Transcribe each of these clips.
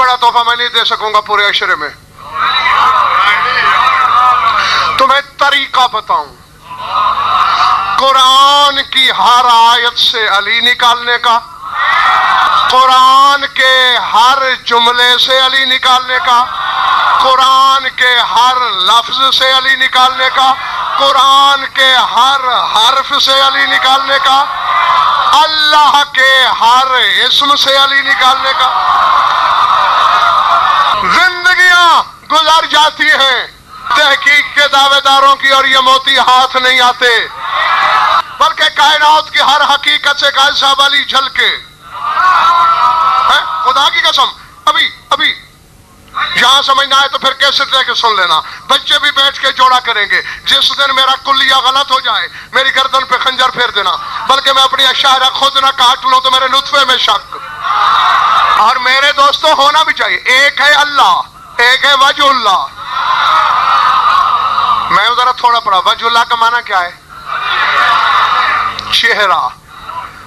बड़ा तोहफा मैं नहीं दे सकूंगा पूरे अशरे में। तुम्हें तरीका बताऊं, कुरान की हर आयत से अली निकालने का, कुरान के हर जुमले से अली निकालने का, कुरान के हर लफ्ज से अली निकालने का, कुरान के हर हर्फ से अली निकालने का, अल्लाह के हर इस्म से अली निकालने का। जिंदगियां गुजर जाती हैं तहकीक के दावेदारों की और ये मोती हाथ नहीं आते, बल्कि कायनात की हर हकीकत से गाय साहब अली झलके। खुदा की कसम, अभी यहां समझ ना आए तो फिर कैसे लेके सुन लेना। बच्चे भी बैठ के जोड़ा करेंगे। जिस दिन मेरा कुल्लिया गलत हो जाए मेरी गर्दन पे खंजर फेर देना, बल्कि मैं अपनी अशायरा खुद ना काट लूं तो मेरे नुत्फे में शक। और मेरे दोस्तों होना भी चाहिए, एक है अल्लाह, एक है वजहुल्लाह। मैं उधर थोड़ा पढ़ा, वजहुल्लाह का माना क्या है? चेहरा।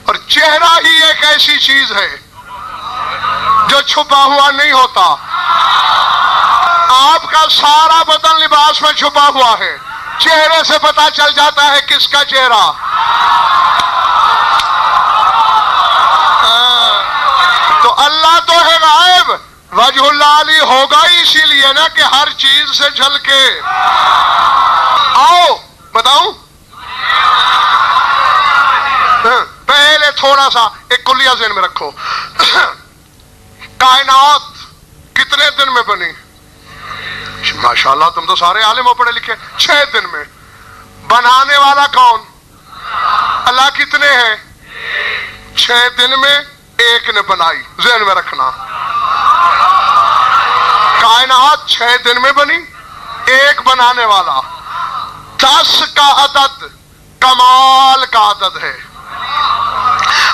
और चेहरा ही एक ऐसी चीज है जो छुपा हुआ नहीं होता। आपका सारा बदन लिबास में छुपा हुआ है, चेहरे से पता चल जाता है किसका चेहरा। तो अल्लाह तो है गायब, वजहुल्लाह अली होगा ही इसीलिए ना कि हर चीज से झलके। आओ बताऊं, पहले थोड़ा सा एक कुलिया ज़हन में रखो। कायनात कितने दिन में बनी? माशाल्लाह तुम तो सारे आलिम हो, पढ़े लिखे। 6 दिन में। बनाने वाला कौन? अल्लाह। कितने हैं? 6 दिन में एक ने बनाई, ज़हन में रखना। कायनात 6 दिन में बनी, एक बनाने वाला। 10 का अदद कमाल का अदद है।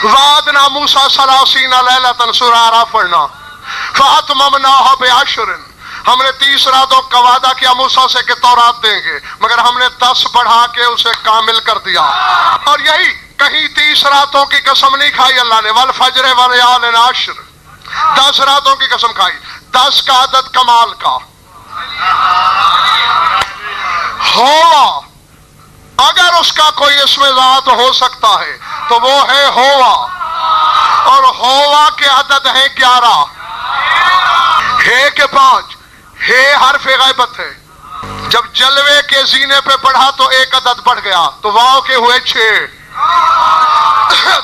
वादना मूसा सलासीना लैलतन, सूरह आराफ पढ़ना। फातममनाहा बिअश्रिन, हमने 30 रातों का वादा किया मूसा से कि तौरात देंगे, मगर हमने 10 बढ़ा के उसे कामिल कर दिया। और यही कहीं 30 रातों की कसम नहीं खाई अल्लाह ने, वल फज्र व लयालिन अश्र, 10 रातों की कसम खाई। 10 का अदद कमाल का। होवा, अगर उसका कोई इसमें ज़ात हो सकता है तो वो है होवा, और होवा के अदद है 11। हे के 5, हे हर्फ गैबत है। जब जलवे के जीने पे पढ़ा तो एक अदद बढ़ गया, तो वाव के हुए 6।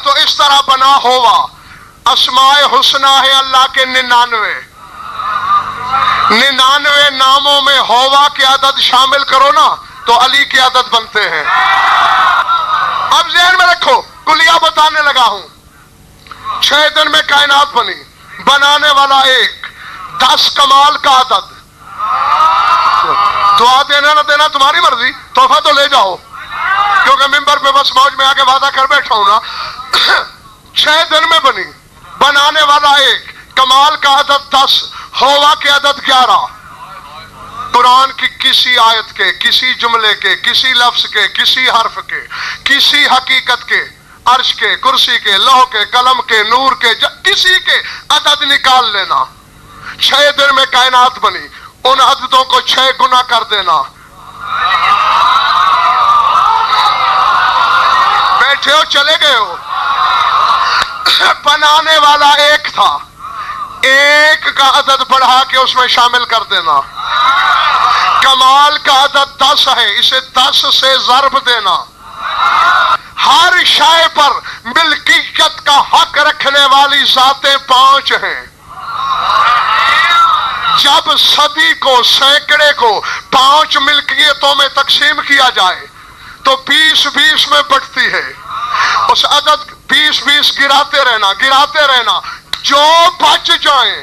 तो इस तरह बना होवा। अस्माए हुस्ना है अल्लाह के 99। 99 नामों में होवा के अदद शामिल करो ना तो अली के अदद बनते हैं। अब ज़हन में रखो, कुलिया बताने लगा हूं। 6 दिन में कायनात बनी, बनाने वाला एक, 10 कमाल का अदद। दुआ देना ना देना तुम्हारी मर्जी, तोहफा तो ले जाओ, क्योंकि मिंबर पे बस मौज में आके वादा कर बैठा हूं ना। 6 दिन में बनी, बनाने वाला एक, कमाल का अदद 10, होवा के अदद 11। कुरान की किसी आयत के, किसी जुमले के, किसी लफ्ज के, किसी हर्फ के, किसी हकीकत के, अर्श के, कुर्सी के, लौह के, कलम के, नूर के, किसी के अदद निकाल लेना। 6 दिन में कायनात बनी, उन अददों को 6 गुना कर देना। बैठे हो, चले गए हो। बनाने वाला एक था, एक का अदद बढ़ा के उसमें शामिल कर देना। कमाल का अदद 10 है, इसे 10 से ज़र्ब देना। हर शय पर मिल्कियत का हक रखने वाली ज़ातें 5 हैं। जब सदी को, सैकड़े को 5 मिल्कियतों में तकसीम किया जाए तो 20-20 में बढ़ती है। उस अदद 20-20 गिराते रहना, जो बच जाए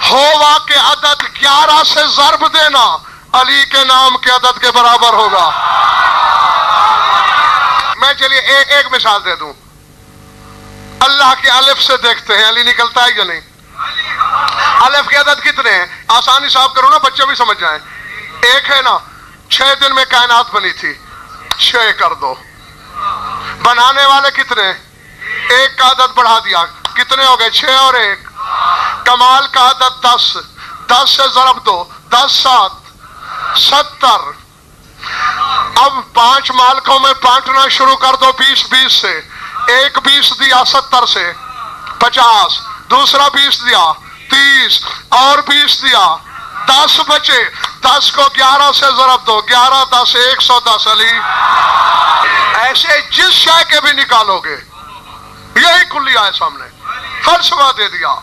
होवा के अदद 11 से ज़र्ब देना, अली के नाम के अदद के बराबर होगा। मैं चलिए एक मिसाल दे दूं। अल्लाह के अलिफ से देखते हैं अली निकलता है या नहीं। अलिफ के अदद कितने हैं? आसानी साफ करो ना, बच्चे भी समझ जाएं। एक है ना, 6 दिन में कायनात बनी थी, 6 कर दो। बनाने वाले कितने? एक का अदद बढ़ा दिया, कितने हो गए? 6 और 1। کمال کا عدد 10، 10 سے ضرب دو، 10 7 70۔ اب 5 مالکوں میں بانٹنا شروع کر دو 20 20 سے، ایک 20 دیا 70 سے 50، دوسرا 20 دیا 30، اور 20 دیا 10 بچے، 10 کو 11 سے ضرب دو، 11 10 110۔ علی ایسے جس شے کے بھی نکالو گے یہی کلیہ ہے سامنے، فلسفہ دے دیا۔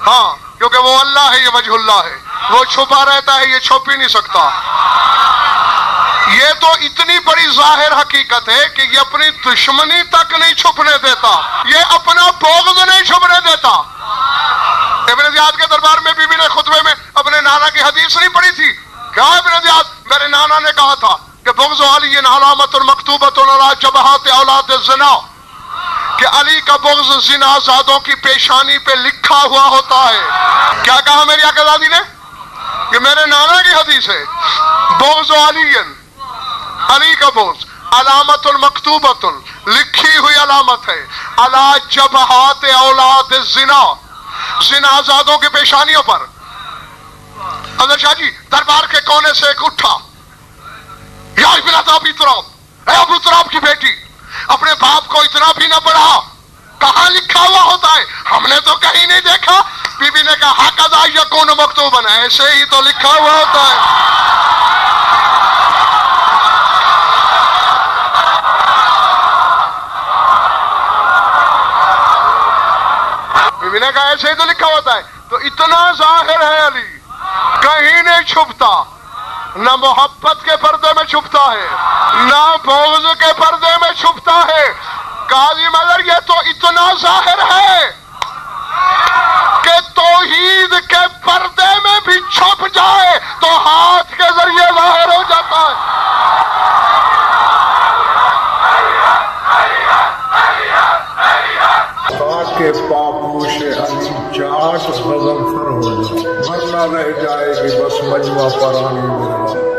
ہاں کیونکہ وہ اللہ ہے، یہ وجہ اللہ ہے، وہ چھپا رہتا ہے، یہ چھپ ہی نہیں سکتا۔ یہ تو اتنی بڑی ظاہر حقیقت ہے کہ یہ اپنی دشمنی تک نہیں چھپنے دیتا، یہ اپنا بغض نہیں چھپنے دیتا۔ ابن زیاد کے دربار میں بی بی نے خطبے میں اپنے نانا کی حدیث نہیں پڑھی تھی؟ کیا ابن زیاد، میرے نانا نے کہا تھا کہ بغض علی علامت مکتوبۃ علی جبہات اولاد الزنا، کہ علی کا بغض زنا زادوں کی پیشانی پہ لکھا ہوا ہوتا ہے۔ کیا کہا میری آقازادی نے؟ کہ میرے نانا کی حدیث ہے، بغض علی، علی کا بغض علامت المکتوبۃ، لکھی ہوئی علامت ہے، علی جبہات اولاد الزنا، زنا زادوں کی پیشانیوں پر۔ حضرت شاہ جی دربار کے کونے سے ایک اٹھا، یا ابن ابی تراب، اے ابو تراب کی بیٹی، اپنے باپ کو اتنا بھی نہ پڑھا، کہاں لکھا ہوا ہوتا ہے؟ ہم نے تو کہیں نہیں دیکھا۔ بی بی نے کہا ہکذا یکون مکتوبا، ایسے ہی تو لکھا ہوا ہوتا ہے۔ بی بی نے کہا ایسے ہی تو لکھا ہوتا ہے۔ تو اتنا ظاہر ہے علی، کہیں نہیں چھپتا، نہ محبت کے پردے میں چھپتا ہے، نہ بغض کے پردے میں چھپتا ہے۔ قاضی مگر یہ تو اتنا ظاہر ہے کہ توحید کے پردے میں بھی چھپ جائے تو ہاتھ کے ذریعے ظاہر ہو جاتا ہے۔ کے پاپوش علی چاٹ غضب فر ہو جائے، ورنہ رہ جائے کہ بس مجمع پرانی میرا۔